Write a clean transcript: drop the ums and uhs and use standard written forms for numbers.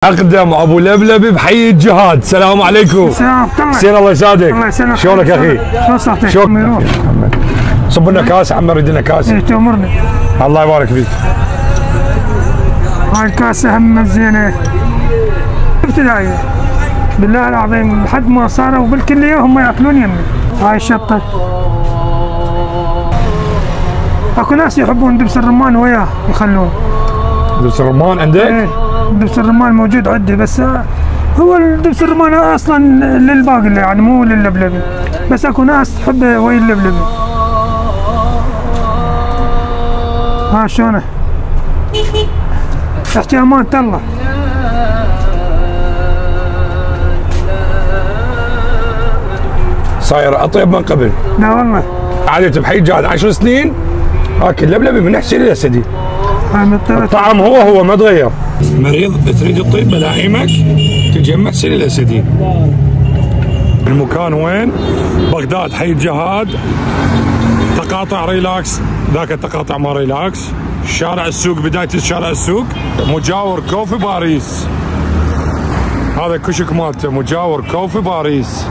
اقدم ابو لبلبي بحي الجهاد. السلام عليكم. السلام ورحمة حسين الله يسعدك. الله يسلمك. شلونك يا اخي؟ شلون صحتك؟ شلون؟ صب لنا كاس عم نريد لنا كاس. ايه تأمرني. الله يبارك فيك. هاي الكاسة هم زينة ابتدائية بالله العظيم لحد ما صاروا بالكلية هم ياكلون يمي. هاي الشطة اكو ناس يحبون دبس الرمان وياه يخلون. دبس الرمان عندك؟ ايه دبس الرمان موجود عندي بس هو دبس الرمان اصلا للباقي يعني مو لللبلبي، بس اكو ناس تحبه ويا اللبلبي. ها شلونه؟ احكي امانة الله. صاير اطيب من قبل. لا والله. قعدت بحي الجهاد 10 سنين اكل لبلبي من حسين الاسدي. الطعم هو ما تغير. مريض تريد تطيب ملائمك تجمع حسين الاسدي. المكان وين؟ بغداد حي الجهاد، تقاطع ريلاكس، ذاك التقاطع ما ريلاكس، شارع السوق، بداية شارع السوق، مجاور كوفي باريس. هذا كشك مالته مجاور كوفي باريس.